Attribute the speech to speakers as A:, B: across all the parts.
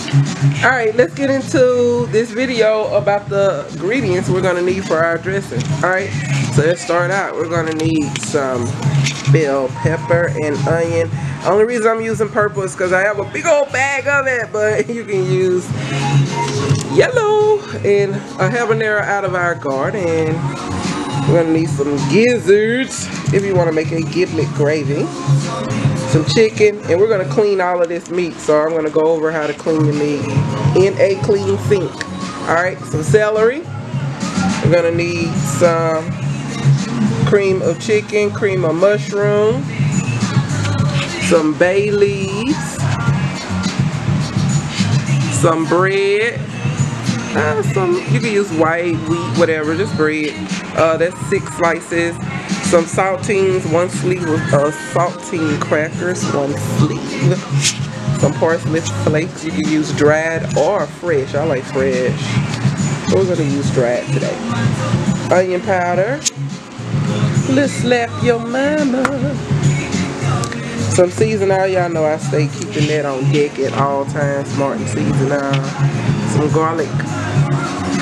A: Alright, let's get into this video about the ingredients we're going to need for our dressing. Alright, so let's start out. We're going to need some bell pepper and onion. Only reason I'm using purple is because I have a big old bag of it, but you can use yellow and a habanero out of our garden. We're going to need some gizzards if you want to make a giblet gravy. Some chicken, and we're going to clean all of this meat, so I'm going to go over how to clean the meat in a clean sink. Alright, some celery. We're going to need some cream of chicken, cream of mushroom, some bay leaves, some bread, you can use white, wheat, whatever, just bread. That's 6 slices. Some saltines, 1 sleeve of saltine crackers, 1 sleeve. Some parsley flakes, you can use dried or fresh. I like fresh. We're going to use dried today. Onion powder. Let's slap your mama. Some seasoning. Y'all know I stay keeping that on deck at all times. Martin seasoning. Some garlic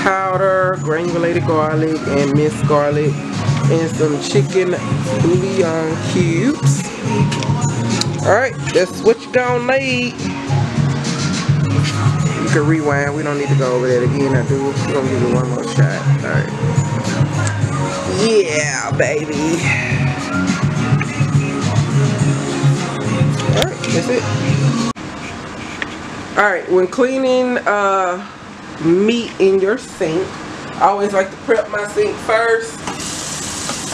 A: powder, granulated garlic and minced garlic, and some chicken bouillon cubes. Alright, that's what you're gonna need. You can rewind, we don't need to go over that again. We're gonna give it one more shot. Alright. Yeah, baby. Alright, that's it. Alright, when cleaning meat in your sink, I always like to prep my sink first.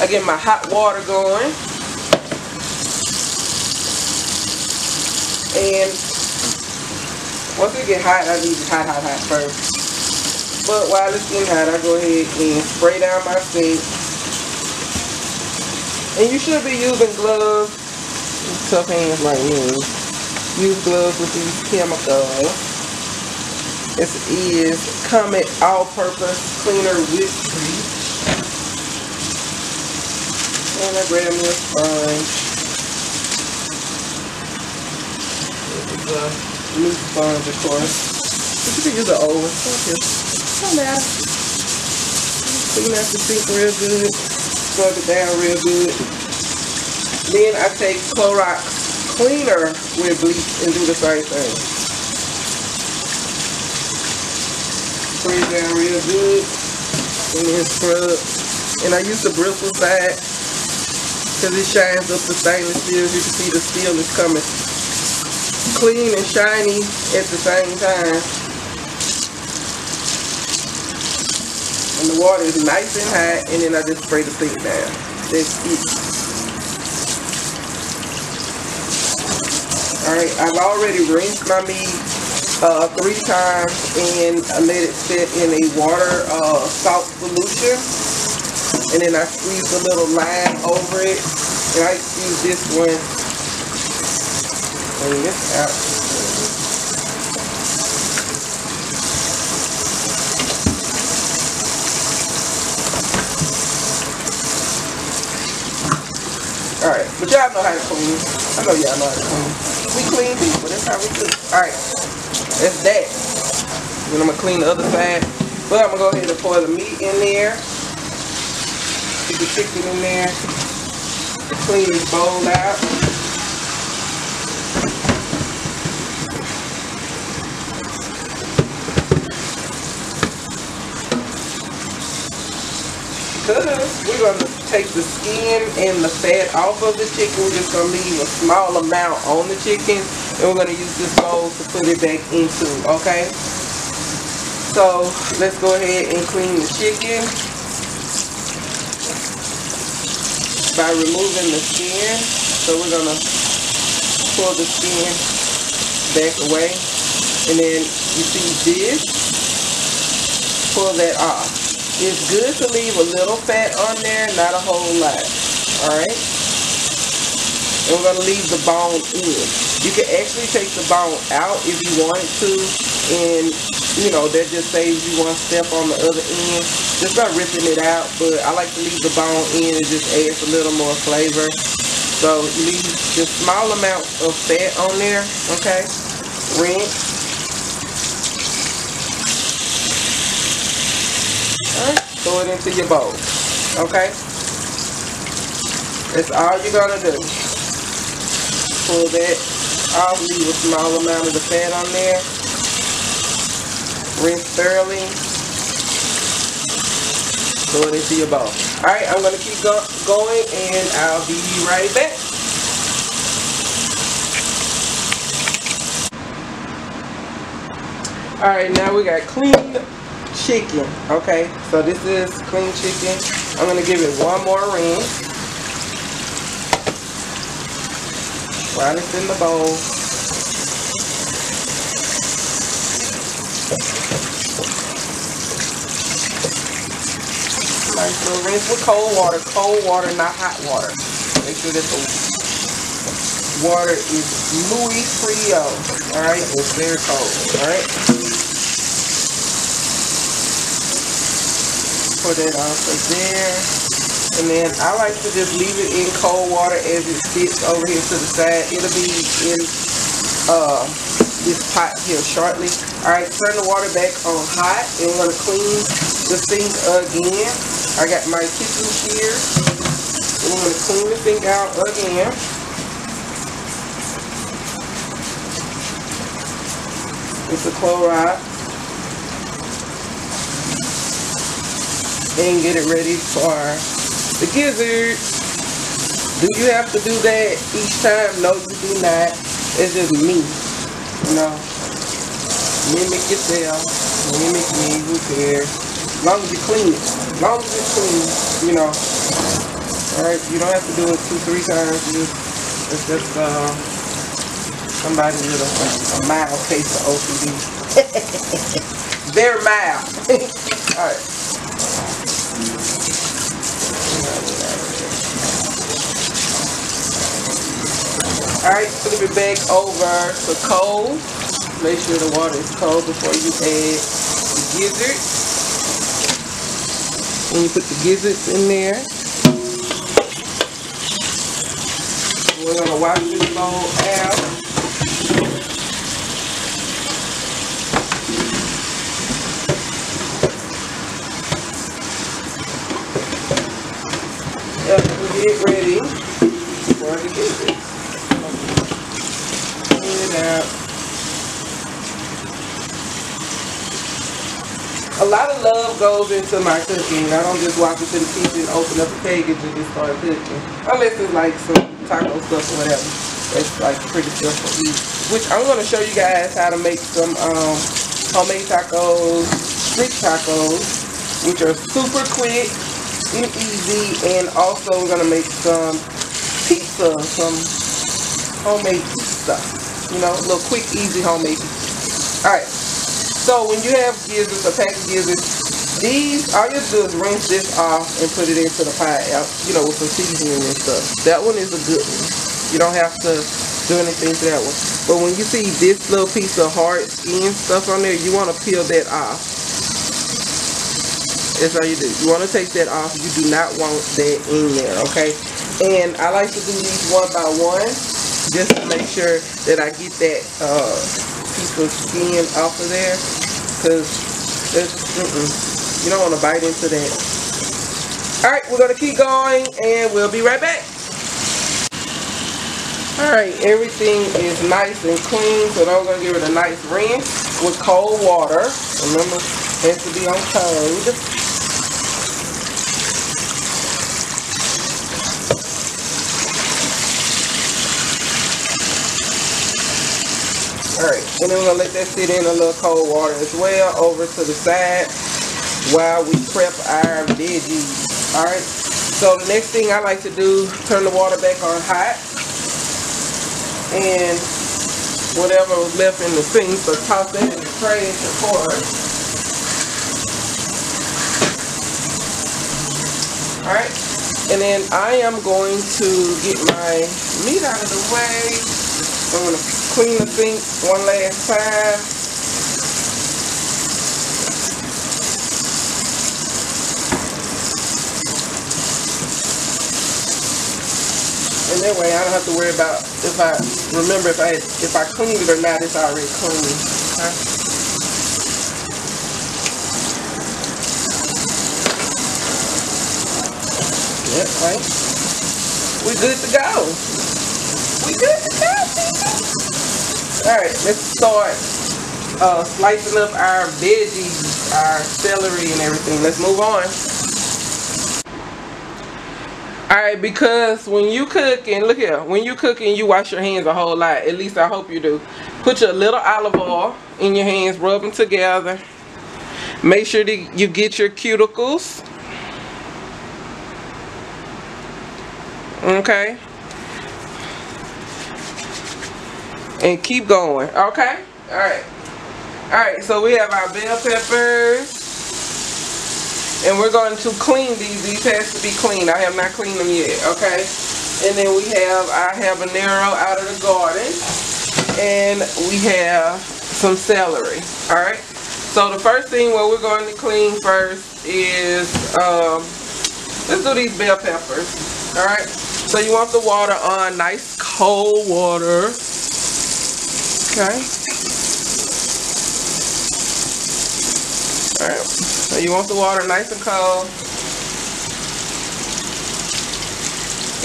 A: I get my hot water going, and once it get hot, I leave it hot first. But while it's getting hot, I go ahead and spray down my sink. And you should be using gloves. Tough hands like me. Use gloves with these chemicals. This is Comet All-Purpose Cleaner with Treat. And I grab me a sponge. This is a new sponge, of course. But you can use an old one. Don't matter. Clean out the sink real good. Scrub it down real good. Then I take Clorox cleaner with bleach and do the same thing. Spray it down real good. And then scrub. And I use the bristle side, because it shines up the stainless steel. You can see the steel is coming clean and shiny at the same time. And the water is nice and hot, and then I just spray the sink down. That's it. Alright, I've already rinsed my meat 3 times and I let it sit in a water salt solution. And then I squeeze a little lime over it. And I use this one. Clean this out. Alright, but y'all know how to clean. I know y'all know how to clean. We clean people, that's how we do. Alright, that's that. Then I'm going to clean the other side. But I'm going to go ahead and pour the meat in there. Get the chicken in there. Clean this bowl out. Because we're going to take the skin and the fat off of the chicken. We're just going to leave a small amount on the chicken. And we're going to use this bowl to put it back into, okay? So, let's go ahead and clean the chicken by removing the skin. So we're going to pull the skin back away. And then you see this. Pull that off. It's good to leave a little fat on there, not a whole lot. Alright? And we're going to leave the bone in. You can actually take the bone out if you wanted to. And, you know, that just saves you one step on the other end. Just by ripping it out. But I like to leave the bone in. It just adds a little more flavor. So, leave just small amount of fat on there. Okay? Rinse. into your bowl. Okay? That's all you're gonna do. Pull that off, leave a small amount of the fat on there. Rinse thoroughly. Throw it into your bowl. Alright, I'm gonna keep going and I'll be right back. Alright, now we got clean chicken. Okay, so this is clean chicken. I'm gonna give it one more rinse while it's in the bowl. Nice little rinse with cold water, not hot water. Make sure that the water is muy frio. Alright, it's very cold. Alright. Put it off of there. And then I like to just leave it in cold water as it sits over here to the side. It'll be in this pot here shortly. Alright, turn the water back on hot and we're gonna clean the sink again. I got my kitchen shears. And we're gonna clean the sink out again. With the Clorox. And get it ready for the gizzards. Do you have to do that each time? No, you do not. It's just me. You know, mimic yourself, mimic me, who cares? As long as you clean it. As long as it's clean, you know. Alright, you don't have to do it 2-3 times. It's just somebody with a mild case of OCD. Very mild. Alright. Alright, flip it back over to cold. Make sure the water is cold before you add the gizzards. When you put the gizzards in there, we're going to wash this bowl out. After we get ready for the gizzards. Out. A lot of love goes into my cooking. I don't just walk into the kitchen, open up a package, and just start cooking. Unless it's like some taco stuff or whatever. It's like pretty simple to eat. Which I'm going to show you guys how to make some homemade tacos, street tacos, which are super quick and easy. And also we're going to make some pizza, some homemade pizza. You know, a little quick, easy homemade. Alright, so when you have gizzards, a pack of gizzards, these, all you have to do is rinse this off and put it into the pot, you know, with some seasoning and stuff. That one is a good one. You don't have to do anything to that one. But when you see this little piece of hard skin stuff on there, you want to peel that off. That's how you do. You want to take that off. You do not want that in there, okay? And I like to do these one by one, just to make sure that I get that piece of skin off of there, because you don't want to bite into that. Alright, we're going to keep going and we'll be right back. Alright, everything is nice and clean, so now we're going to give it a nice rinse with cold water. Remember, it has to be on cold. Alright, and then we're going to let that sit in a little cold water as well over to the side while we prep our veggies. Alright, so the next thing I like to do, turn the water back on hot. And whatever was left in the sink, so toss that in the trash, of course. Alright, and then I am going to get my meat out of the way. I'm going to clean the sink one last time. And that way I don't have to worry about if I cleaned it or not. It's already clean. Okay? Yep, right. We good to go. We good to go, people. Alright, let's start slicing up our veggies, our celery and everything. Let's move on. Alright, because when you cooking, look here, when you cooking, you wash your hands a whole lot. At least I hope you do. Put your little olive oil in your hands, rub them together. Make sure that you get your cuticles. Okay. And keep going. Okay. Alright. Alright, so we have our bell peppers. And we're going to clean these. These has to be clean. I have not cleaned them yet. Okay. And then we have our habanero out of the garden. And we have some celery. Alright. So the first thing what we're going to clean first is, let's do these bell peppers. Alright. So you want the water on, nice cold water. Okay. Alright. So you want the water nice and cold.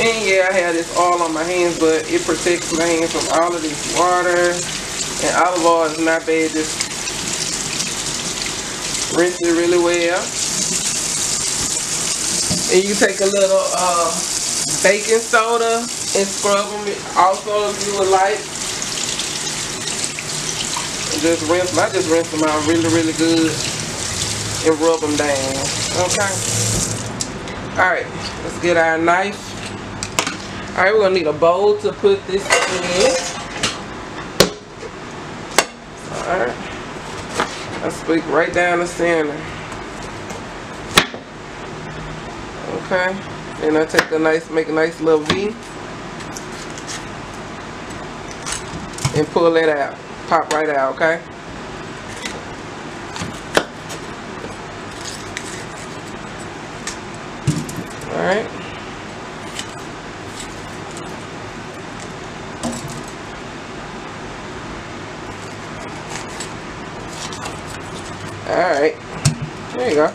A: And yeah, I have this oil on my hands, but it protects my hands from all of this water. And olive oil is not bad. Just rinse it really well. And you take a little baking soda and scrub them also if you would like. And just rinse them. I just rinse them out really, really good and rub them down. Okay. Alright, let's get our knife. Alright, we're going to need a bowl to put this in. Alright. I speak right down the center. Okay. And I take a nice, make a nice little V. And pull it out. Pop right out, okay? Alright. Alright, there you go.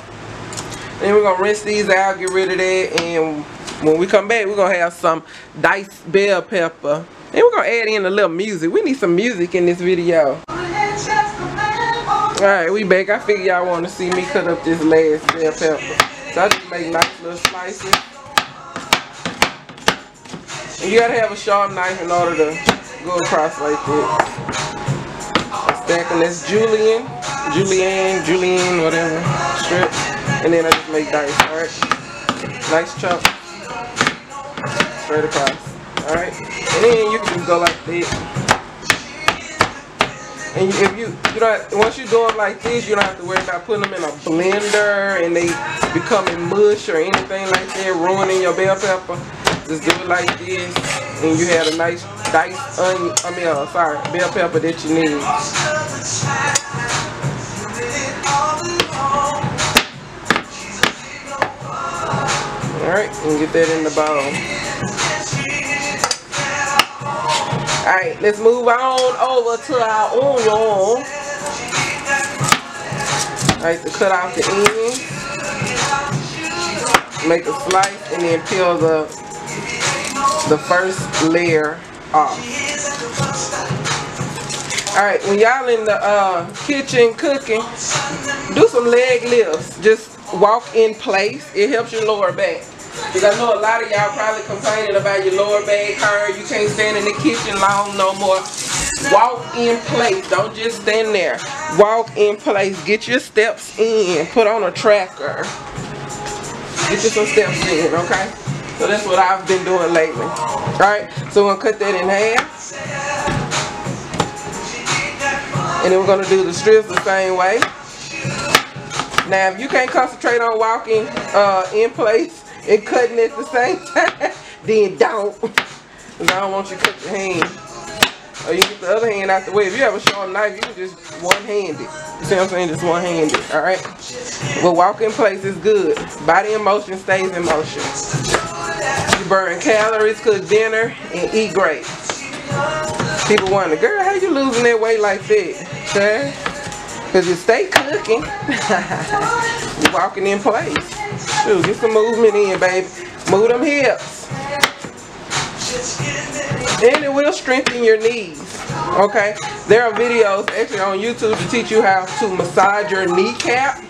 A: Then we're going to rinse these out, get rid of that, and when we come back, we're going to have some diced bell pepper. And we're going to add in a little music. We need some music in this video. Alright, we back. I figure y'all want to see me cut up this last bell pepper. So I just make nice little slices. And you got to have a sharp knife in order to go across like this. Stacking this julienne, whatever, strip, and then I just make dice, alright? Nice chunk, straight across, alright? And then you can just go like this. And if you don't, once you do it like this, you don't have to worry about putting them in a blender and they becoming mush or anything like that, ruining your bell pepper. Just do it like this, and you have a nice diced onion, bell pepper that you need. Alright, and get that in the bowl. Alright, let's move on over to our onion. Alright, to cut out the end. Make a slice and then peel the first layer off. Alright, when y'all in the kitchen cooking, do some leg lifts. Just walk in place. It helps your lower back. Because I know a lot of y'all probably complaining about your lower back hurt. You can't stand in the kitchen long no more. Walk in place. Don't just stand there. Walk in place. Get your steps in. Put on a tracker. Get you some steps in, okay? So that's what I've been doing lately. Alright, so we're going to cut that in half. And then we're going to do the strips the same way. Now, if you can't concentrate on walking in place and cutting at the same time, then don't. Because I don't want you to cut your hand. Or you get the other hand out the way. If you have a sharp knife, you can just one-handed. You see what I'm saying? Just one-handed. Alright? But walk in place is good. Body in motion stays in motion. You burn calories, cook dinner, and eat great. People wonder, girl, how you losing that weight like that? Okay? Because you stay cooking. You're walking in place. Shoot, get some movement in, baby. Move them hips. And it will strengthen your knees. Okay? There are videos actually on YouTube to teach you how to massage your kneecap.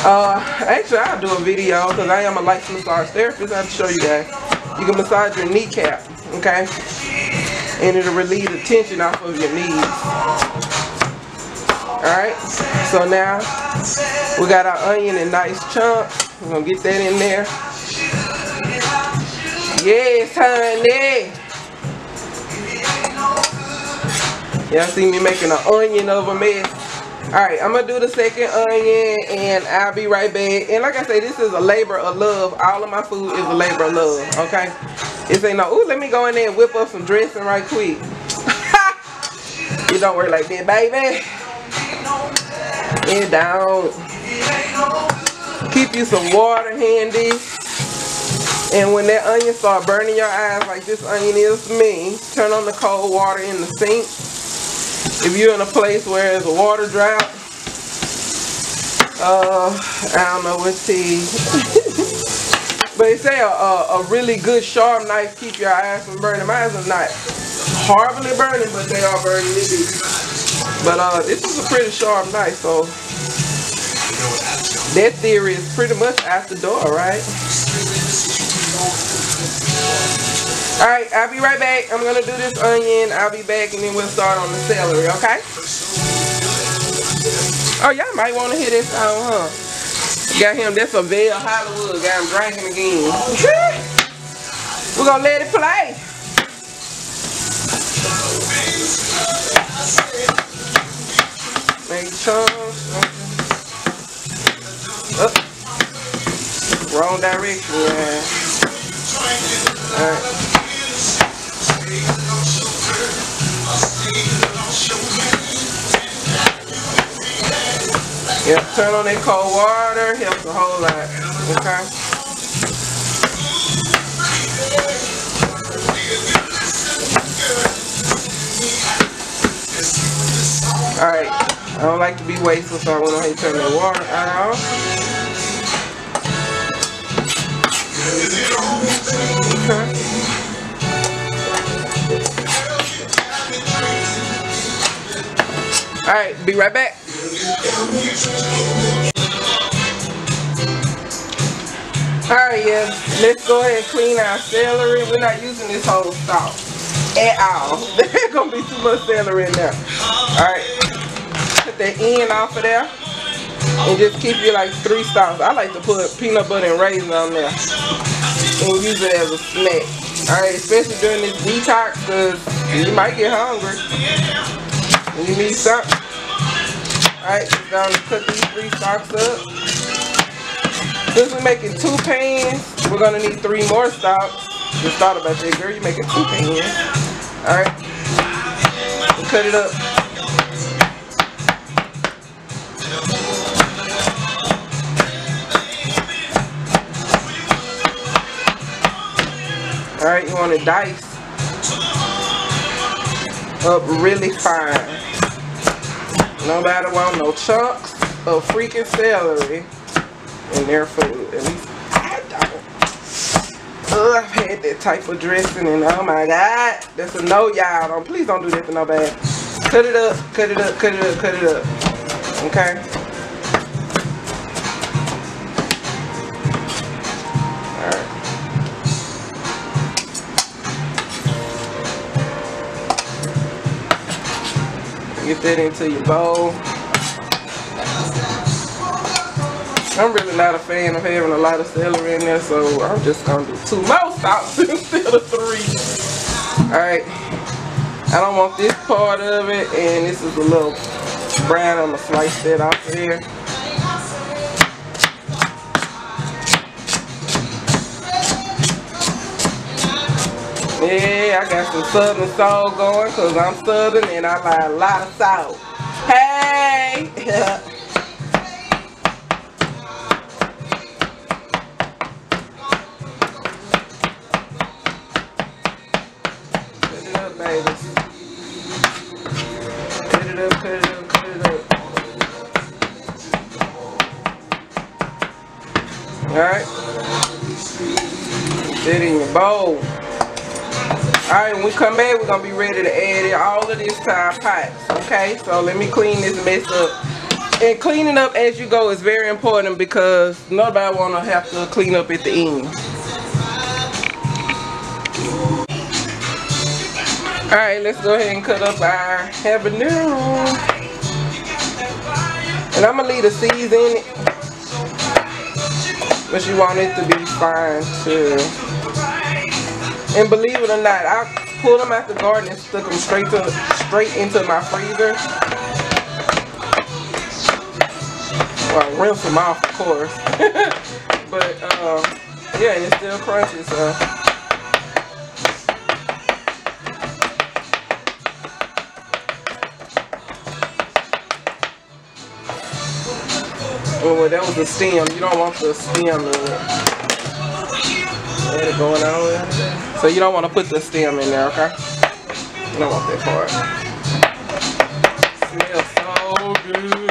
A: Actually, I'll do a video because I am a licensed massage therapist. I'll show you guys. You can massage your kneecap. Okay? And it'll relieve the tension off of your knees. Alright? So now, we got our onion in nice chunks. We're going to get that in there. Yes, honey. Y'all see me making an onion of a mess. Alright, I'm going to do the second onion and I'll be right back. And like I say, this is a labor of love. All of my food is a labor of love. Okay? This ain't no, ooh, let me go in there and whip up some dressing right quick. It don't work like that, baby. It don't. Keep you some water handy. And when that onion start burning your eyes like this onion is to me, turn on the cold water in the sink. If you're in a place where there's a water drought, I don't know what to tell you. But they say a really good sharp knife keep your eyes from burning. Mine are not horribly burning, but they are burning a bit. But this is a pretty sharp knife, so that theory is pretty much out the door, right? Alright, I'll be right back. I'm going to do this onion. I'll be back and then we'll start on the celery, okay? Oh, y'all might want to hear this song, huh? Got him, that's a Beaux Hollywood. Got him drinking again. We're going to let it play. Make chunks. Oh. Wrong direction, yeah. Alright. Yep, turn on that cold water, helps a whole lot, okay? Alright, I don't like to be wasteful, so I went ahead and turn that water out. Okay. Alright, be right back. Alright, yeah, let's go ahead and clean our celery. We're not using this whole stalk at all. There's going to be too much celery in there. Alright, put the end off of there and just keep you like 3 stalks. I like to put peanut butter and raisins on there and use it as a snack. Alright, especially during this detox because you might get hungry. You need something. Alright, just going to cut these 3 stalks up. Since we're making 2 pans, we're going to need 3 more stalks. Just thought about that, girl. You're making 2 pans. Alright. We'll cut it up. Alright, you want to dice up really fine. Nobody want no chunks of freaking celery in their food. At least I don't. I've had that type of dressing and oh my god. That's a no, y'all. Don't, please don't do that to nobody. Cut it up, cut it up, cut it up, cut it up. Okay? Get that into your bowl. I'm really not a fan of having a lot of celery in there, so I'm just gonna do 2 more stalks instead of 3. Alright. I don't want this part of it, and this is a little brown. I'm gonna slice that off of there. Yeah, I got some southern soul going because I'm southern and I like a lot of salt. Hey! Cut it up, baby. Cut it up, cut it up, cut it up. Alright. Put it in your bowl. Alright, when we come back, we're going to be ready to add all of this to our pots. Okay, so let me clean this mess up. And cleaning up as you go is very important because nobody want to have to clean up at the end. Alright, let's go ahead and cut up our habanero. And I'm going to leave the seeds in it. But you want it to be fine too. And believe it or not, I pulled them out the garden and stuck them straight into my freezer. Well, rinse them off, of course. But yeah, and it's still crunchy, so. Oh, well, that was the stem. You don't want the stem in it. It going on there. So you don't want to put the stem in there, okay? You don't want that part. It smells so good.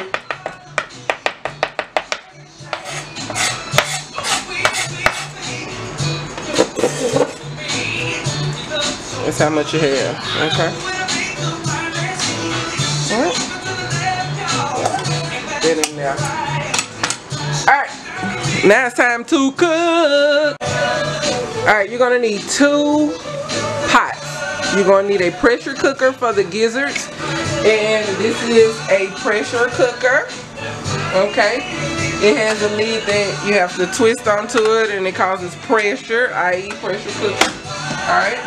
A: That's how much you have, okay? Alright. Get in there. Alright. Now it's time to cook. Alright, you're going to need 2 pots. You're going to need a pressure cooker for the gizzards. And this is a pressure cooker. Okay. It has a lid that you have to twist onto it and it causes pressure, i.e. pressure cooker. Alright.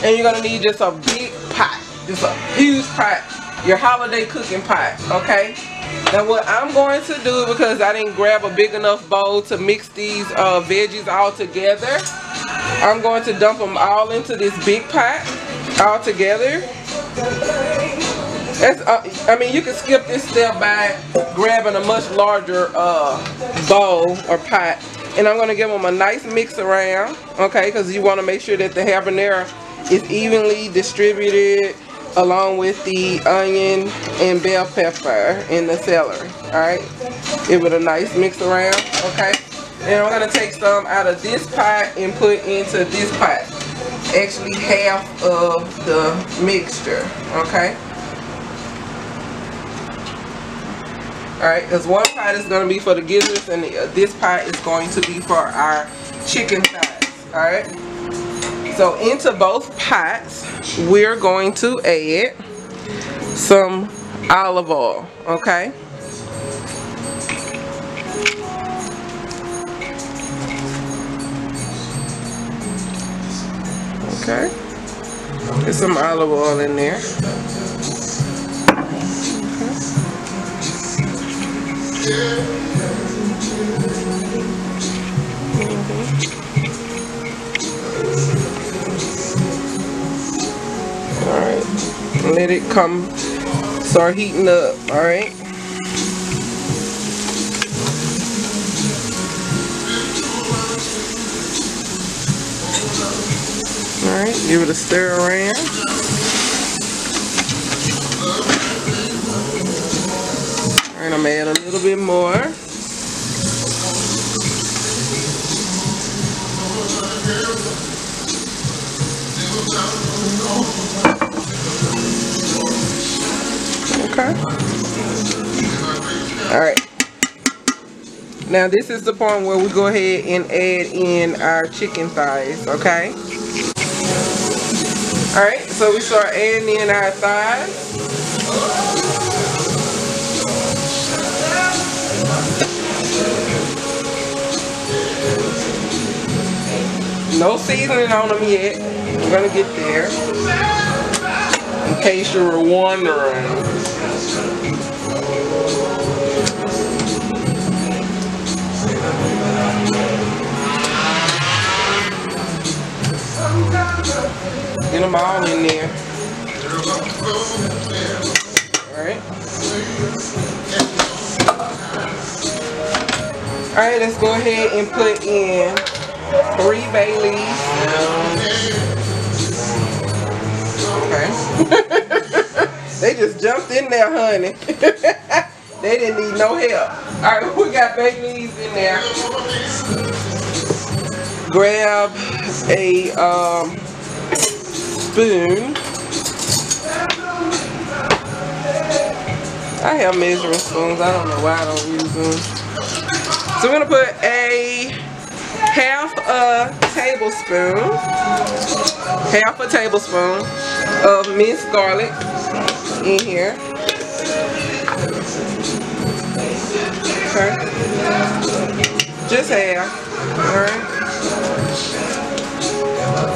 A: And you're going to need just a big pot. Just a huge pot. Your holiday cooking pot. Okay. Now what I'm going to do, because I didn't grab a big enough bowl to mix these veggies all together, I'm going to dump them all into this big pot all together. That's, I mean, you can skip this step by grabbing a much larger bowl or pot. And I'm going to give them a nice mix around, okay, because you want to make sure that the habanero is evenly distributed along with the onion and bell pepper and the celery. Alright, give it a nice mix around, okay? And I'm going to take some out of this pot and put into this pot. Actually half of the mixture, okay? Alright, because one pot is going to be for the gizzards and this pot is going to be for our chicken thighs. Alright? So into both pots, we're going to add some olive oil, okay? Okay. Get some olive oil in there. Alright, let it start heating up, alright? Alright, give it a stir around. Alright, I'm gonna add a little bit more. Okay. Alright. Now this is the point where we go ahead and add in our chicken thighs, okay? Alright, so we start adding in our thighs. No seasoning on them yet. We're gonna get there. In case you were wondering. Get them all in there. Alright. Alright, let's go ahead and put in 3 bay leaves. Okay. They just jumped in there, honey. They didn't need no help. Alright, we got bay leaves in there. grab a spoon. I have measuring spoons. I don't know why I don't use them. So we're gonna put a half a tablespoon of minced garlic in here. Okay, just half. All right.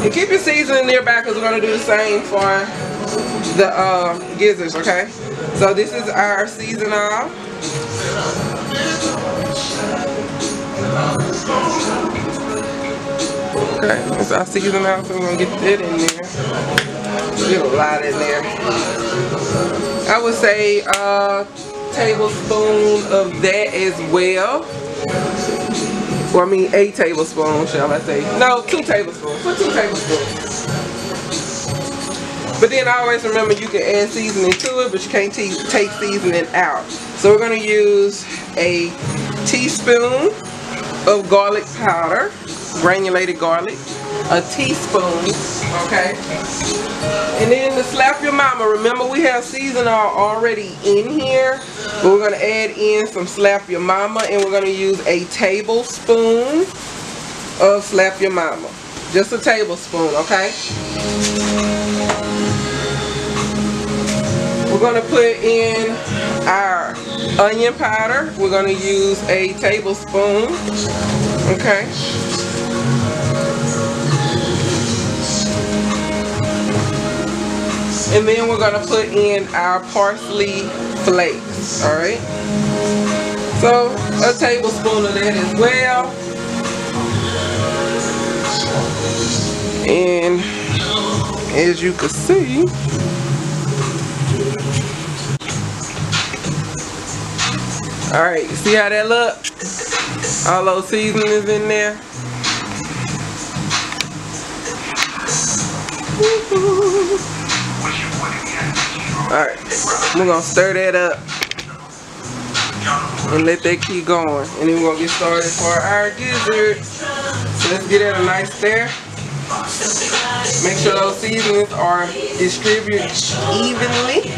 A: And keep your seasoning nearby because we're gonna do the same for the gizzards. Okay. So this is our season off. Okay, it's our season off, so we're gonna get that in there. Get a lot in there. I would say a tablespoon of that as well. Well, I mean a tablespoon, shall I say? No, 2 tablespoons. Put 2 tablespoons. But then always remember you can add seasoning to it, but you can't take seasoning out. So we're going to use a teaspoon of garlic powder, granulated garlic, a teaspoon, okay? And then to slap your mama, remember we have seasoning already in here, but we're going to add in some slap your mama, and we're going to use a tablespoon of slap your mama. Just a tablespoon, okay? We're going to put in our onion powder. We're going to use a tablespoon. Okay. And then we're going to put in our parsley flakes. Alright. So a tablespoon of that as well. And as you can see, alright, see how that look? All those seasonings in there. Alright, we're going to stir that up and let that keep going. And then we're going to get started for our gizzards. So let's get it a nice stir. Make sure those seasonings are distributed evenly.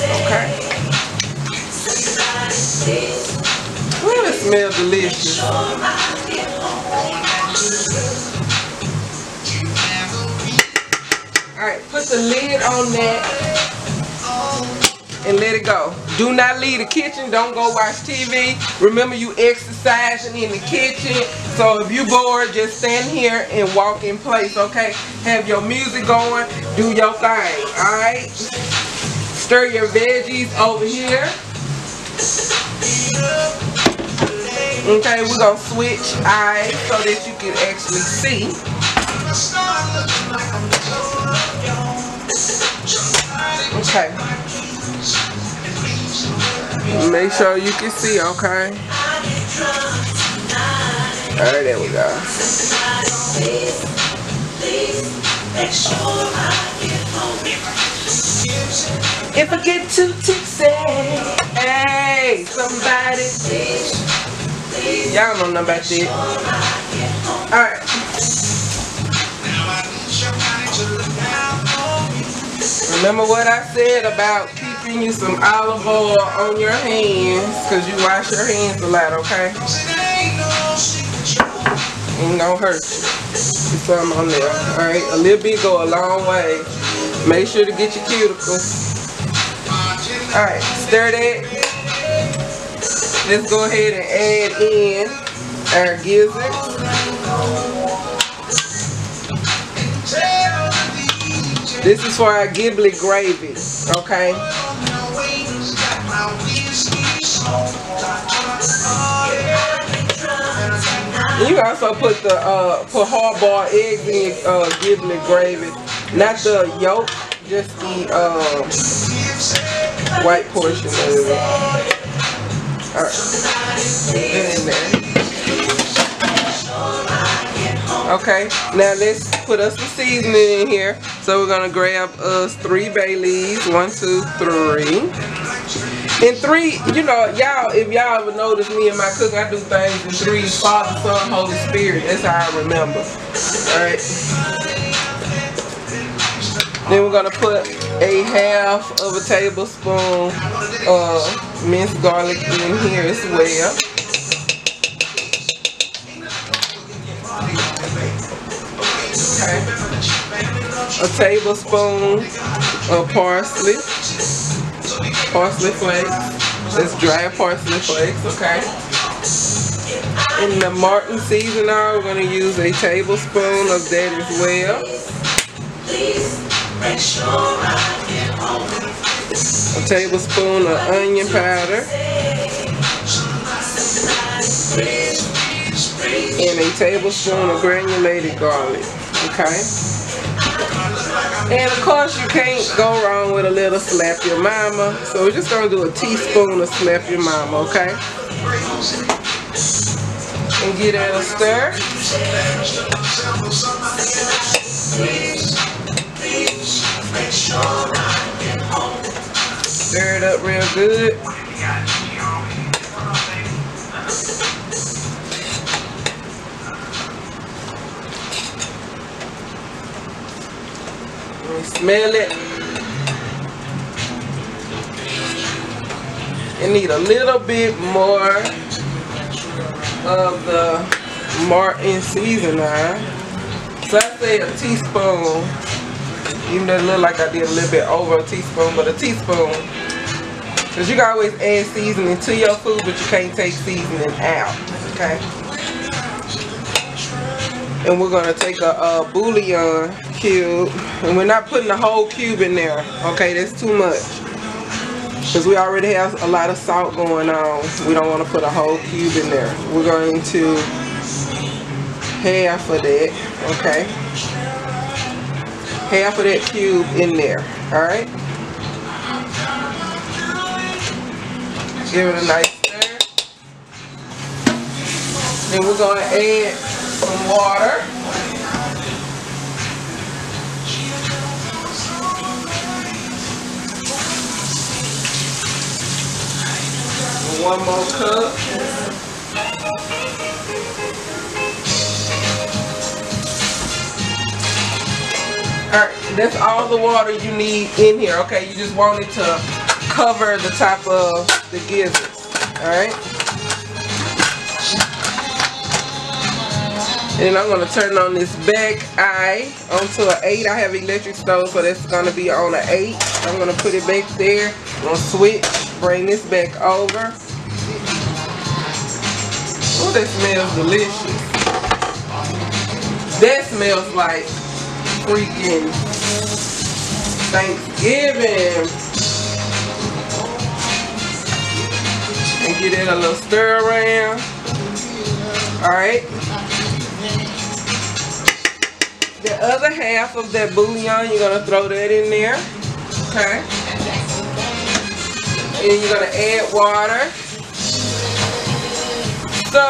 A: Okay. Ooh, it smells delicious. Alright, put the lid on that and let it go. Do not leave the kitchen. Don't go watch TV. Remember, you exercising in the kitchen. So if you bored, just stand here and walk in place, okay? Have your music going. Do your thing, alright? Stir your veggies over here. Okay, we're going to switch eyes so that you can actually see. Okay. Make sure you can see, okay? Alright, there we go. If I get too tipsy, hey, somebody, y'all don't know about that. Alright. Remember what I said about keeping you some olive oil on your hands, because you wash your hands a lot, okay? Ain't gonna hurt you. Get some on there, alright? A little bit go a long way. Make sure to get your cuticles. Alright, stir that. Let's go ahead and add in our gizzards. This is for our giblet gravy, okay? You also put the hard-boiled eggs in your giblet gravy. Not the yolk, just the white portion of it. Alright. In there. Okay, now let's put us some seasoning in here. So we're gonna grab us 3 bay leaves, 1, 2, 3. In 3, you know, y'all, if y'all ever notice me and my cooking, I do things in 3, Father, Son, Holy Spirit. That's how I remember. Alright. Then we're gonna put a half of a tablespoon of minced garlic in here as well. Okay. A tablespoon of parsley flakes. That's dry parsley flakes, okay? In the Martin seasoning, we're going to use a tablespoon of that as well. A tablespoon of onion powder. And a tablespoon of granulated garlic, okay? And of course you can't go wrong with a little slap your mama. So we're just going to do a teaspoon of slap your mama, okay? And give that a stir. Stir it up real good. Smell it. You need a little bit more of the Martin seasoning. So I say a teaspoon. Even though it look like I did a little bit over a teaspoon, but a teaspoon. Because you can always add seasoning to your food, but you can't take seasoning out. Okay. And we're going to take a bouillon cube, and we're not putting the whole cube in there, okay? That's too much, because we already have a lot of salt going on. We don't want to put a whole cube in there. We're going to half of that, okay? Half of that cube in there, alright? Give it a nice stir. Then we're going to add some water. One more cup. Alright, that's all the water you need in here, okay? You just want it to cover the top of the gizzards, alright? And I'm going to turn on this back eye onto an 8. I have electric stove, so that's going to be on an 8. I'm going to put it back there. I'm going to switch, bring this back over. Oh, that smells delicious. That smells like freaking Thanksgiving. And get it a little stir around. Alright. The other half of that bouillon, you're going to throw that in there. Okay. And you're going to add water. So,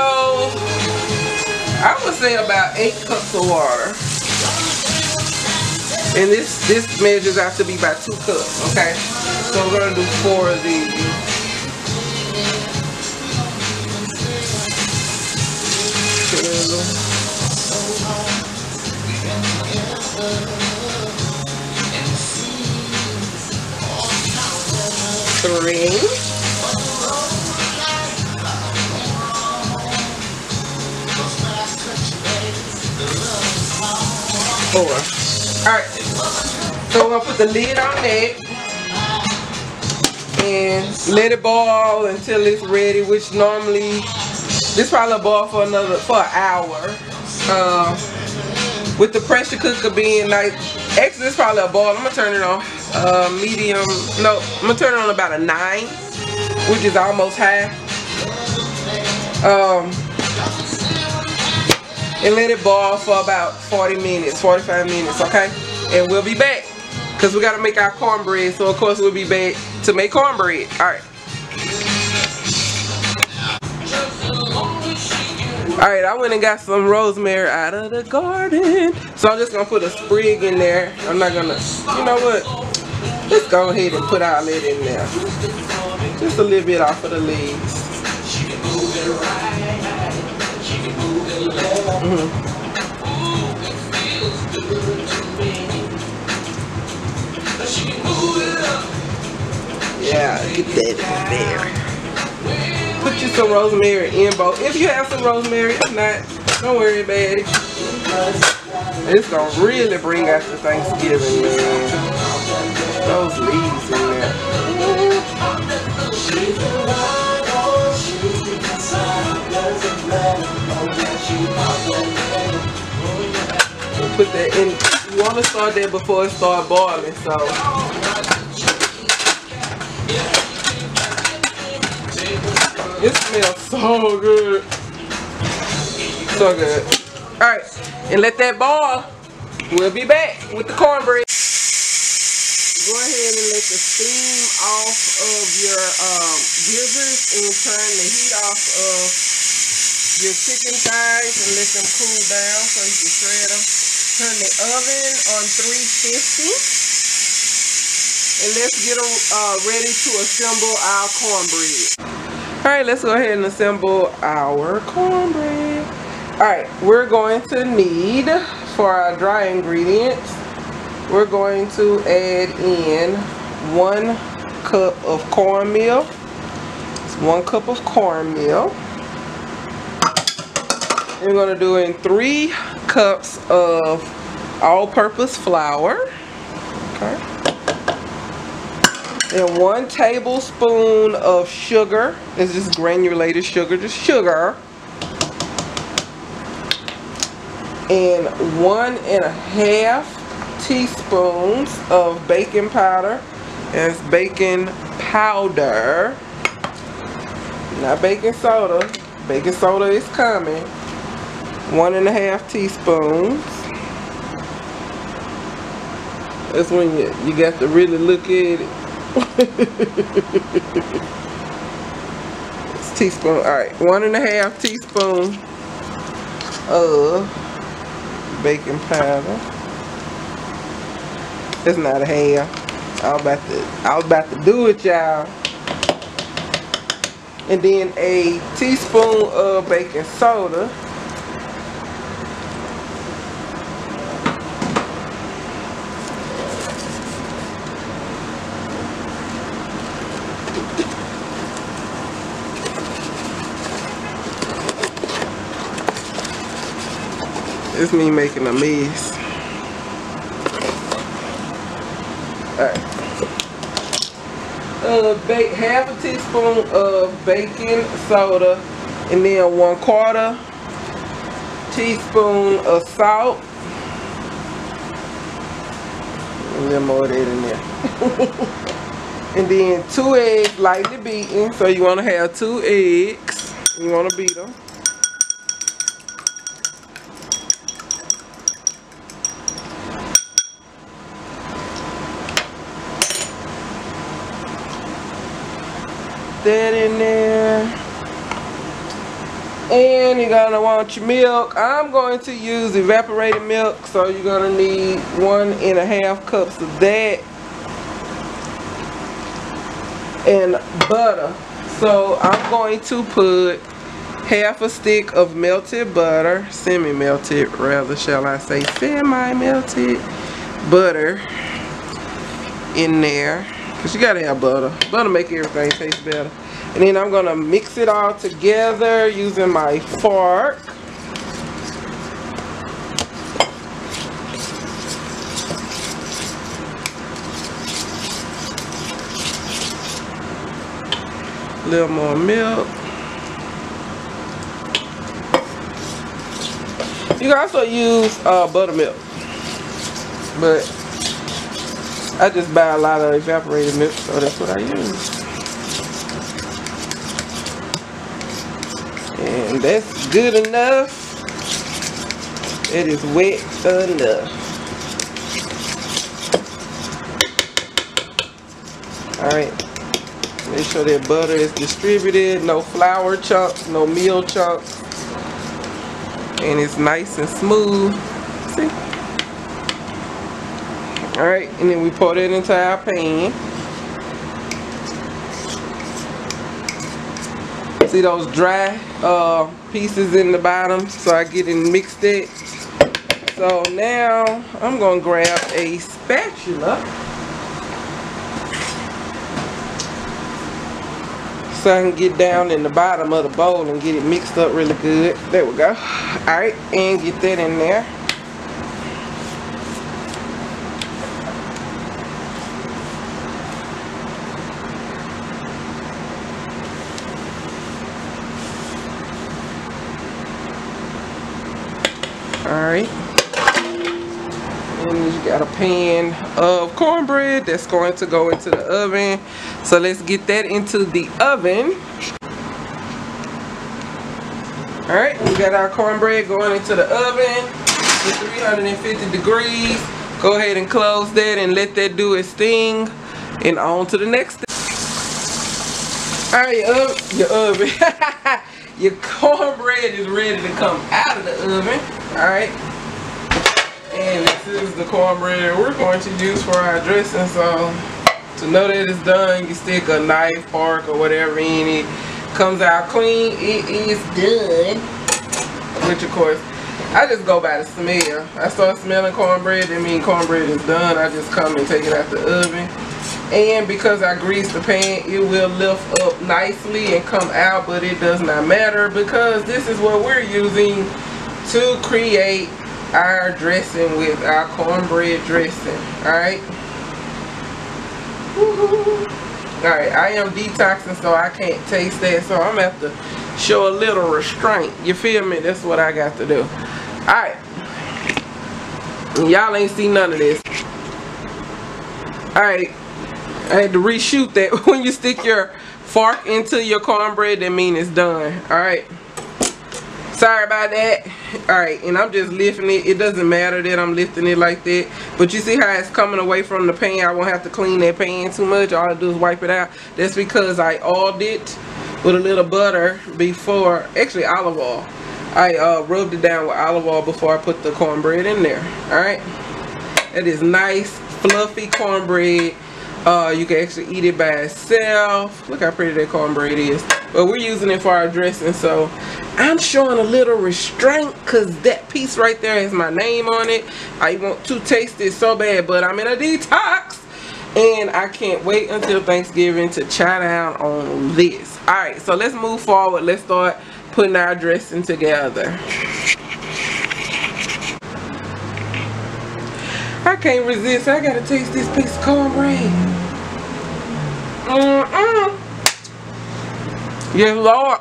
A: I would say about 8 cups of water. And this measures out to be about 2 cups, okay? So we're going to do 4 of these. Three. 4. Alright. So we're going to put the lid on that and let it boil until it's ready, which normally this probably boil for an hour. With the pressure cooker being like, actually it's probably a boil. I'm going to turn it on medium. No, I'm going to turn it on about a 9, which is almost high. And let it boil for about 40 minutes, 45 minutes, okay? And we'll be back, because we got to make our cornbread, so of course we'll be back to make cornbread. Alright. Alright, I went and got some rosemary out of the garden. So I'm just going to put a sprig in there. I'm not going to, you know what? Let's go ahead and put all that in there. Just a little bit off of the legs. Yeah, get that in there. Put you some rosemary in Beaux. If you have some rosemary, if not, don't worry about it. It's gonna really bring out the Thanksgiving, man. Those leaves in there. Put that in. You want to start that before it starts boiling, so. It smells so good. So good. Alright, and let that boil. We'll be back with the cornbread. Go ahead and let the steam off of your gizzards and turn the heat off of your chicken thighs and let them cool down so you can shred them. Turn the oven on 350 and let's get them ready to assemble our cornbread. Alright, let's go ahead and assemble our cornbread. Alright, we're going to need, for our dry ingredients, we're going to add in 1 cup of cornmeal. It's 1 cup of cornmeal. We're going to do in 3 cups of all-purpose flour. Okay. And 1 tablespoon of sugar. It's just granulated sugar, just sugar. And 1.5 teaspoons of baking powder. That's baking powder, not baking soda. Baking soda is coming. 1.5 teaspoons. That's when you got to really look at it. It's teaspoon. Alright, 1.5 teaspoon of baking powder. It's not a half. I was about to do it, y'all. And then a teaspoon of baking soda. It's me making a mess. Alright. Half a teaspoon of baking soda, and then 1/4 teaspoon of salt. A little more of that in there. And then 2 eggs lightly beaten. So you want to have 2 eggs. You want to beat them. That in there, and you're gonna want your milk. I'm going to use evaporated milk, so you're gonna need 1.5 cups of that, and butter. So I'm going to put half a stick of melted butter, semi-melted rather, shall I say, semi-melted butter in there. Cause you gotta have butter. Butter make everything taste better. And then I'm gonna mix it all together using my fork. A little more milk. You can also use buttermilk, but I just buy a lot of evaporated milk, so that's what I use. And that's good enough. It is wet enough. Alright. Make sure that butter is distributed. No flour chunks, no meal chunks. And it's nice and smooth. See? Alright, and then we pour that into our pan. See those dry pieces in the bottom, so I get it mixed it. So now I'm gonna grab a spatula so I can get down in the bottom of the bowl and get it mixed up really good. There we go. Alright, and get that in there. Alright, and you got a pan of cornbread that's going to go into the oven. So let's get that into the oven. Alright, we got our cornbread going into the oven to 350 degrees. Go ahead and close that and let that do its thing. And on to the next thing. Alright, your oven. Your cornbread is ready to come out of the oven. Alright. And this is the cornbread we're going to use for our dressing. So to know that it's done, you stick a knife, fork, or whatever in it. Comes out clean. It is done. Which of course, I just go by the smell. I start smelling cornbread, that means cornbread is done. I just come and take it out the oven. And because I grease the pan, it will lift up nicely and come out, but it does not matter because this is what we're using to create our dressing with our cornbread dressing. Alright. Alright, I am detoxing, so I can't taste that, so I'm going to have to show a little restraint. You feel me? That's what I got to do. Alright. Y'all ain't seen none of this. Alright. I had to reshoot that. When you stick your fork into your cornbread, that means it's done. Alright. Sorry about that. Alright, and I'm just lifting it. It doesn't matter that I'm lifting it like that. But you see how it's coming away from the pan? I won't have to clean that pan too much. All I do is wipe it out. That's because I oiled it with a little butter before, actually olive oil. I rubbed it down with olive oil before I put the cornbread in there. Alright. That is nice, fluffy cornbread. You can actually eat it by itself. Look how pretty that cornbread is. But we're using it for our dressing, so I'm showing a little restraint because that piece right there has my name on it. I want to taste it so bad, but I'm in a detox and I can't wait until Thanksgiving to chow down on this. Alright, so let's move forward. Let's start putting our dressing together. I can't resist. I gotta taste this piece of cornbread. Yes, Lord.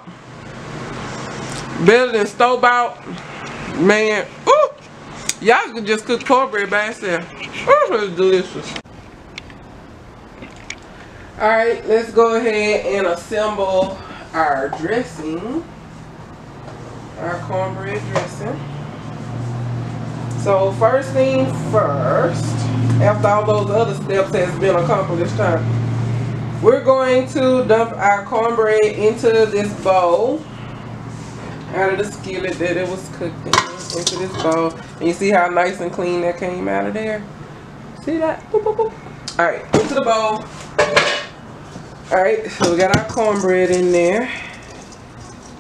A: Better than store-bought. Man. Ooh. Y'all can just cook cornbread by itself. Ooh, it's delicious. Alright, let's go ahead and assemble our dressing. Our cornbread dressing. So first thing first, after all those other steps has been accomplished, we're going to dump our cornbread into this bowl, out of the skillet that it was cooked in, into this bowl. And you see how nice and clean that came out of there? See that? Boop, boop, boop. Alright, into the bowl. Alright, so we got our cornbread in there.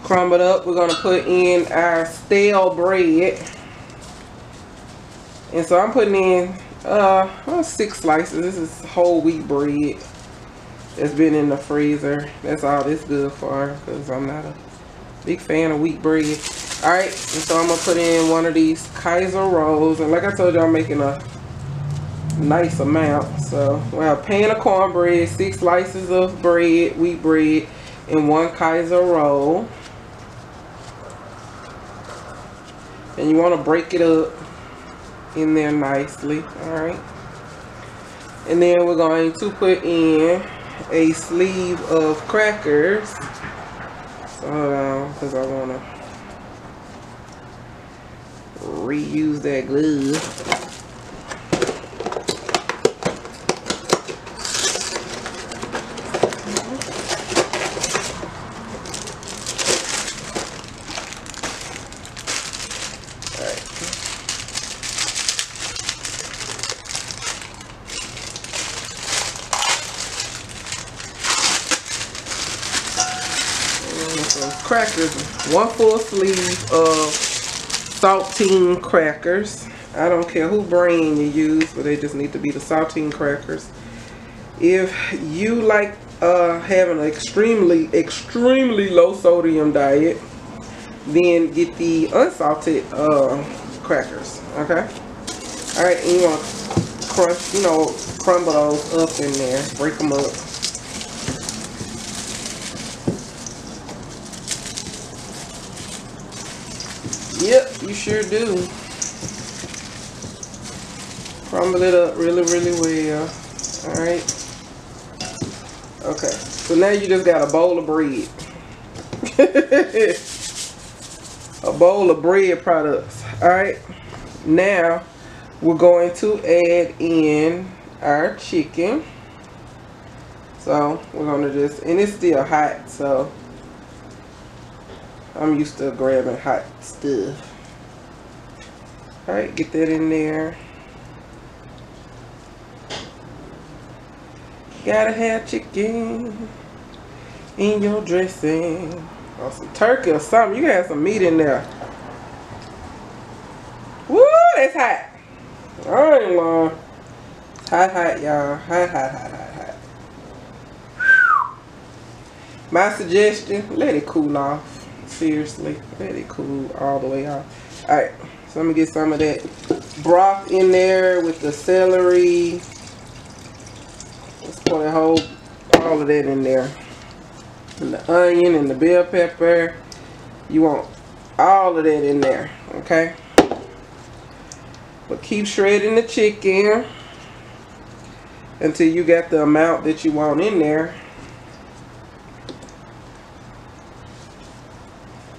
A: Crumbled up. We're going to put in our stale bread. And so I'm putting in 6 slices. This is whole wheat bread that's been in the freezer. That's all this good for because I'm not a big fan of wheat bread. Alright, and so I'm going to put in one of these Kaiser rolls. And like I told you, I'm making a nice amount. So we have a pan of cornbread, 6 slices of bread, wheat bread, and 1 Kaiser roll. And you want to break it up in there nicely. Alright, and then we're going to put in a sleeve of crackers. So hold on, because I want to reuse that glue. Those crackers, 1 full sleeve of saltine crackers. I don't care who brand you use, but they just need to be the saltine crackers. If you like having an extremely low sodium diet, then get the unsalted crackers. Okay. All right, and you want to crunch, you know, crumble those up in there, break them up. Yep, you sure do. Crumble it up really well. Alright. Okay. So now you just got a bowl of bread. A bowl of bread products. Alright. Now we're going to add in our chicken. So we're going to just, and it's still hot, so I'm used to grabbing hot stuff. Alright, get that in there. Gotta have chicken in your dressing. Or some turkey or something. You can have some meat in there. Woo, that's hot. I ain't lying. It's hot, y'all. Hot. My suggestion, let it cool off. Seriously, let it cool all the way off. Alright, so let me get some of that broth in there with the celery. Let's pour that all of that in there. And the onion and the bell pepper. You want all of that in there, okay? But keep shredding the chicken until you get the amount that you want in there.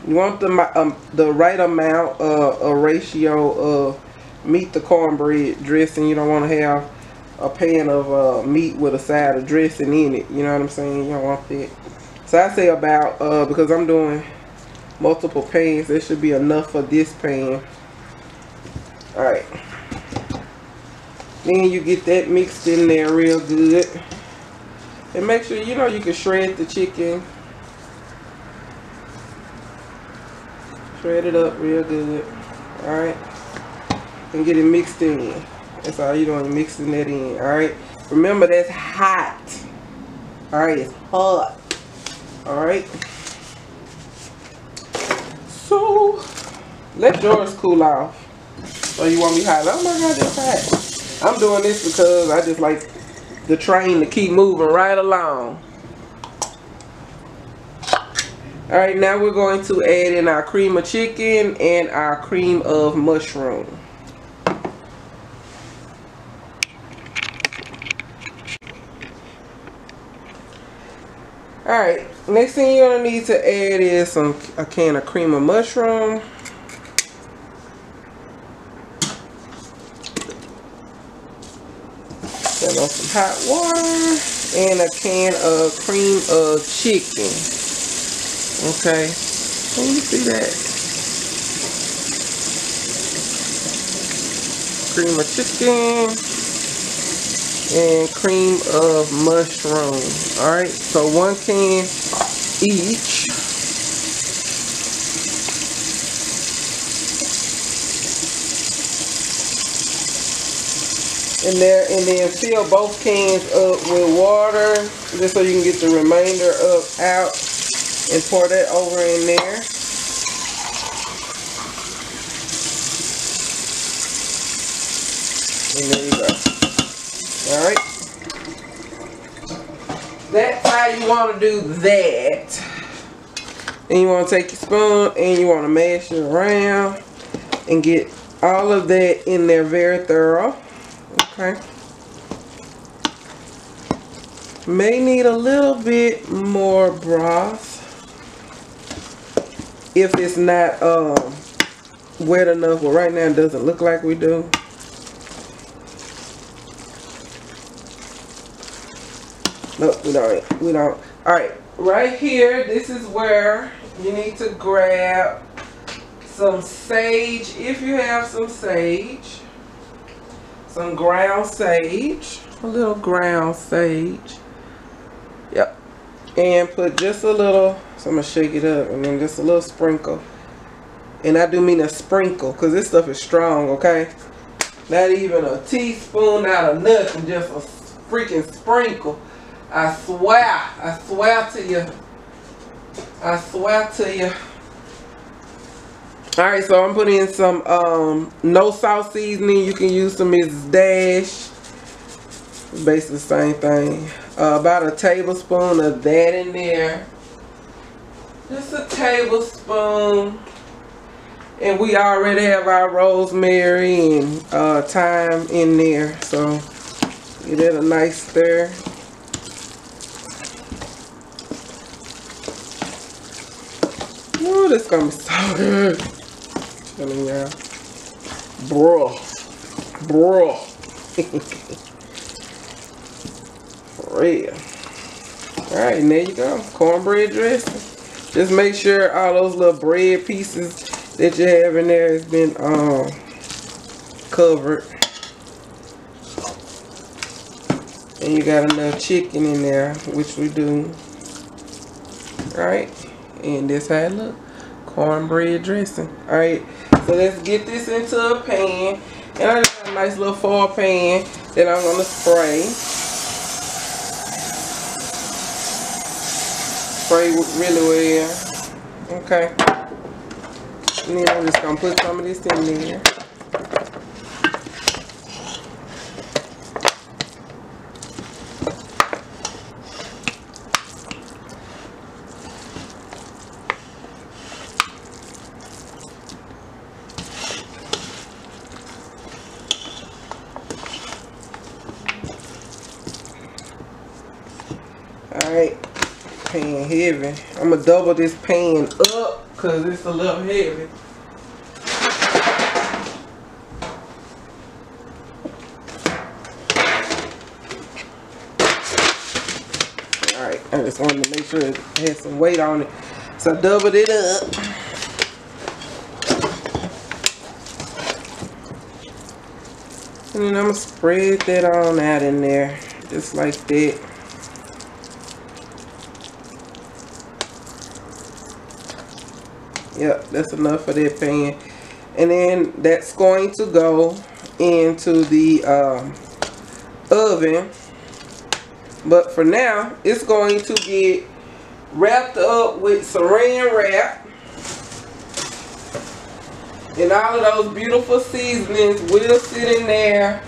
A: You want the right amount, a ratio of meat to cornbread dressing. You don't want to have a pan of meat with a side of dressing in it. You know what I'm saying? You don't want that. So I say about, because I'm doing multiple pans, there should be enough for this pan. Alright. Then you get that mixed in there real good. And make sure, you know, you can shred the chicken. Shred it up real good. Alright. And get it mixed in. That's all you're doing, mixing that in. Alright. Remember, that's hot. Alright, it's hot. Alright. So, let yours cool off. So you want me hot? Oh my god, that's hot. I'm doing this because I just like the train to keep moving right along. Alright, now we're going to add in our cream of chicken and our cream of mushroom. Alright, next thing you're going to need to add is a can of cream of mushroom. Then on some hot water and a can of cream of chicken. Okay, can you see that? Cream of chicken and cream of mushroom. Alright, so 1 can each. And then fill both cans up with water just so you can get the remainder out. And pour that over in there. And there you go. Alright. That's how you want to do that. And you want to take your spoon and you want to mash it around and get all of that in there very thorough. Okay. May need a little bit more broth. If it's not wet enough, well right now it doesn't look like we do. Nope, we don't. Alright, right here, this is where you need to grab some sage, if you have some sage. Some ground sage. A little ground sage. Yep. And put just a little, so I'm gonna shake it up, and then just a little sprinkle. And I do mean a sprinkle, because this stuff is strong, okay? Not even a teaspoon, not a nothing, just a freaking sprinkle. I swear to you. I swear to you. Alright, so I'm putting in some no salt seasoning. You can use some Mrs. Dash. Basically the same thing. About a tablespoon of that in there. Just a tablespoon. And we already have our rosemary and thyme in there. So give it a nice stir. Ooh, this is gonna be so good. Telling y'all. Bruh. For real. Alright, and there you go. Cornbread dressing. Just make sure all those little bread pieces that you have in there has been covered. And you got enough chicken in there, which we do. Alright. And this how it look. Cornbread dressing. Alright. So let's get this into a pan. And I just got a nice little foil pan that I'm gonna spray. Spray really well. Okay. And then I'm just gonna put some of this in there. Alright, pan heavy. I'm gonna double this pan up because it's a little heavy. Alright, I just wanted to make sure it had some weight on it. So I doubled it up. And then I'm gonna spread that on out in there. Just like that. Yep, that's enough for that pan. And then that's going to go into the oven. But for now, it's going to get wrapped up with saran wrap. And all of those beautiful seasonings will sit in there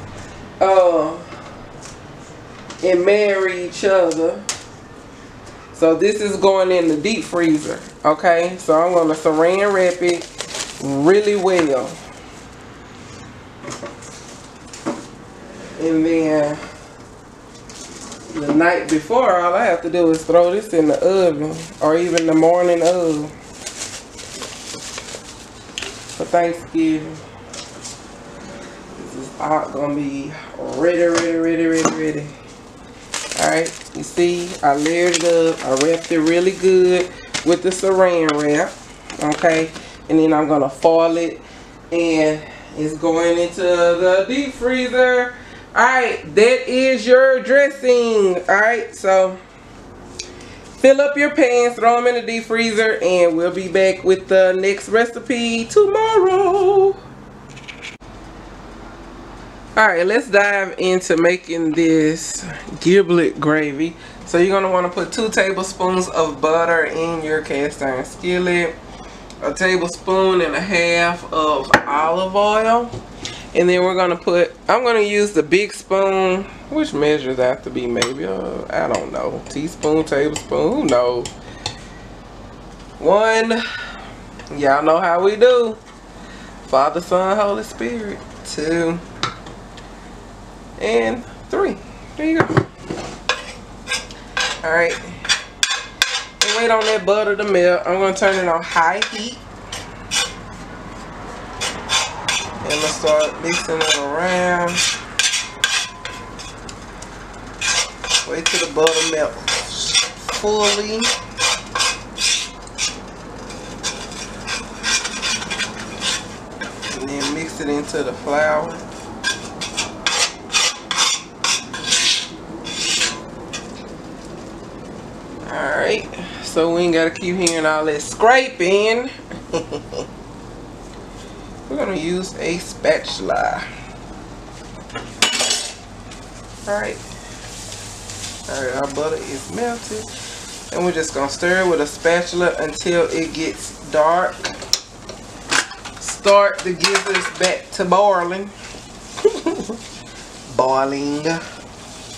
A: and marry each other. So this is going in the deep freezer, okay? So I'm going to saran wrap it really well. And then the night before, all I have to do is throw this in the oven, or even the morning of, for Thanksgiving. This is all going to be ready. Alright, you see, I layered it up. I wrapped it really good with the saran wrap. Okay, and then I'm going to foil it, and it's going into the deep freezer. Alright, that is your dressing. Alright, so fill up your pans, throw them in the deep freezer, and we'll be back with the next recipe tomorrow. Alright, let's dive into making this giblet gravy. So you're going to want to put 2 tablespoons of butter in your cast iron skillet, a tablespoon and a half of olive oil, and then we're going to put, I'm going to use the big spoon, which measures have to be maybe, I don't know, teaspoon, tablespoon, who knows. 1, y'all know how we do, Father, Son, Holy Spirit. 2, and 3. There you go. Alright. And wait on that butter to melt. I'm going to turn it on high heat. And I'm going to start mixing it around. Wait till the butter melts fully. And then mix it into the flour. Alright, so we ain't gotta keep hearing all that scraping. We're gonna use a spatula. Alright, our butter is melted. And we're just gonna stir it with a spatula until it gets dark. Start the gizzards back to boiling. Boiling.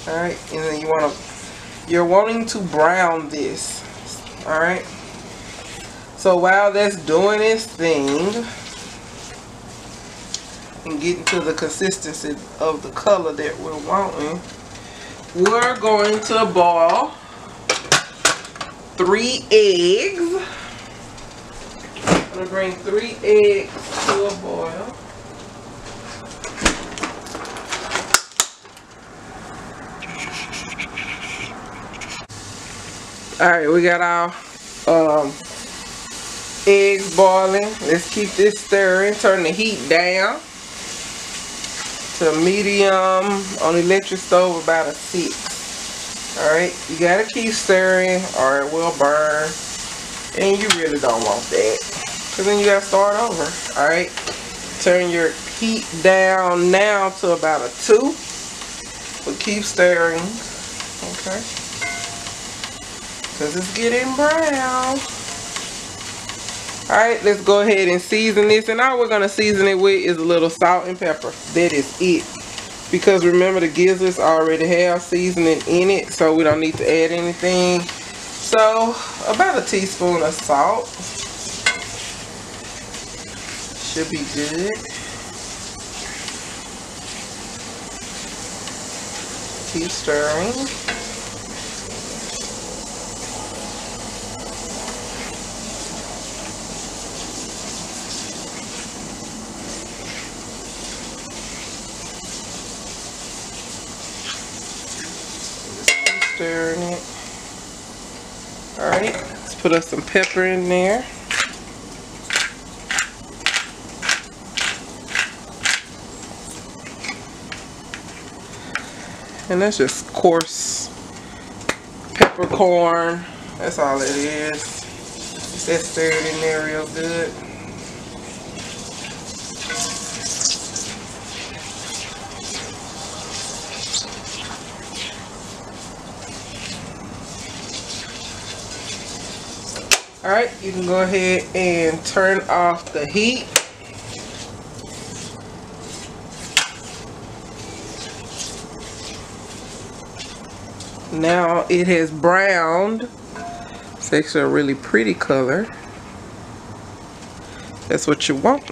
A: Alright, and then you're wanting to brown this. Alright. So while that's doing its thing and getting to the consistency of the color that we're wanting, we're going to boil 3 eggs. I'm going to bring 3 eggs to a boil. Alright, we got our eggs boiling. Let's keep this stirring. Turn the heat down to medium on the electric stove, about a 6. Alright, you gotta keep stirring or it will burn. And you really don't want that, because then you gotta start over. Alright, turn your heat down now to about a 2. But keep stirring. Okay, because it's getting brown. Alright, let's go ahead and season this. And all we're going to season it with is a little salt and pepper. That is it. Because remember, the gizzards already have seasoning in it, so we don't need to add anything. So, about a teaspoon of salt should be good. Keep stirring. Stirring it. Alright, let's put us some pepper in there. And that's just coarse peppercorn. That's all it is. That's stirred in there real good. Alright, you can go ahead and turn off the heat. Now it has browned. It's actually a really pretty color. That's what you want.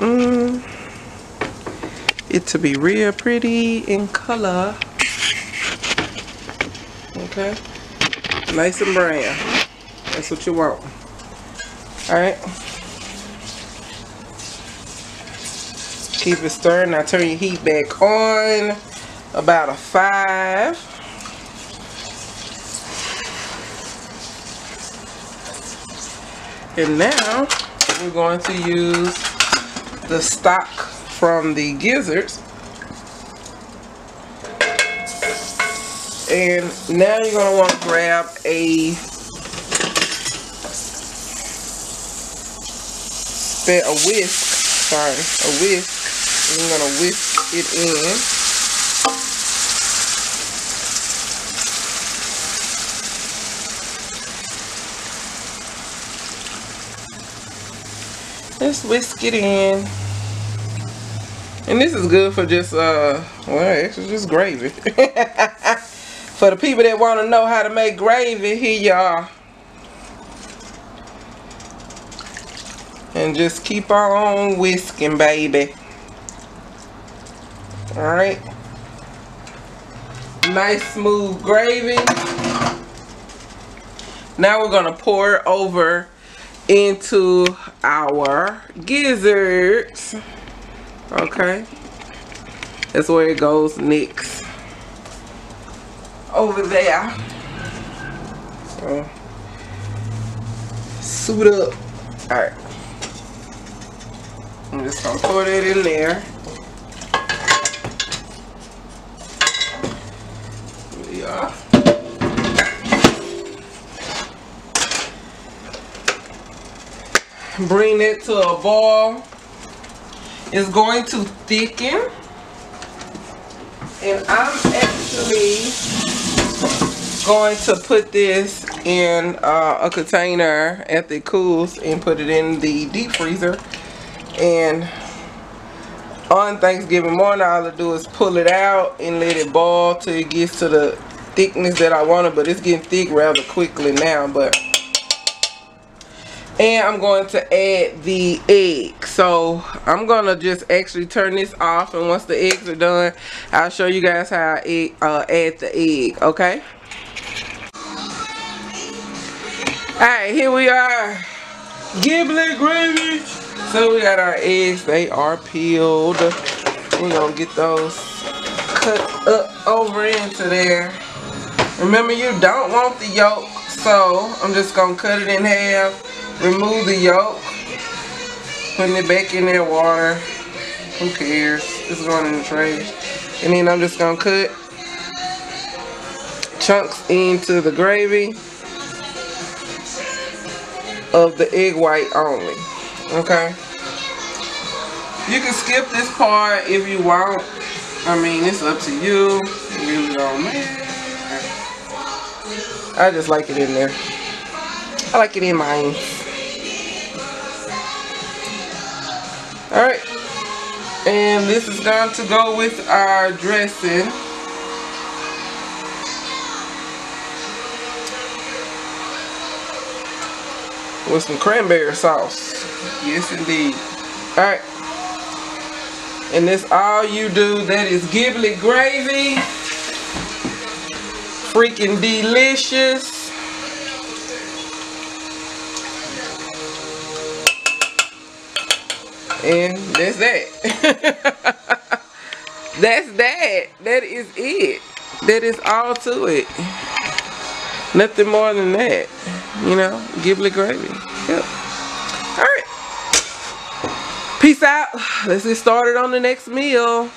A: It to be real pretty in color. Okay, nice and brown. That's what you want. Alright, keep it stirring. Now turn your heat back on, about a 5. And now we're going to use the stock from the gizzards. And now you're going to want to grab a whisk. And you're going to whisk it in. Let's whisk it in. And this is good for just, well, actually just gravy. For the people that want to know how to make gravy, here y'all. And just keep on whisking, baby. Alright. Nice smooth gravy. Now we're going to pour it over into our gizzards. Okay. That's where it goes next. Over there. So, suit up. Alright. I'm just gonna pour that in there. Yeah. bring it to a boil. It's going to thicken. And I'm actually going to put this in a container after it cools and put it in the deep freezer. And on Thanksgiving morning, all I do is pull it out and let it boil till it gets to the thickness that I wanted. But it's getting thick rather quickly now. And I'm going to add the egg. So I'm going to just actually turn this off. And once the eggs are done, I'll show you guys how I add the egg. Okay? Alright, here we are. Giblet gravy. So we got our eggs. They are peeled. We're going to get those cut up over into there. Remember, you don't want the yolk. So I'm just going to cut it in half. Remove the yolk, putting it back in that water. Who cares? It's going in the trash. And then I'm just going to cut chunks into the gravy of the egg white only. Okay? You can skip this part if you want. I mean, it's up to you. It really don't matter. I just like it in there. I like it in mine. Alright, and this is going to go with our dressing. With some cranberry sauce. Yes, indeed. Alright, and that's all you do. That is Giblet gravy. Freaking delicious. And that's that. That's that. That is it. That is all to it. Nothing more than that. You know, Giblet gravy. Yep. Alright. Peace out. Let's get started on the next meal.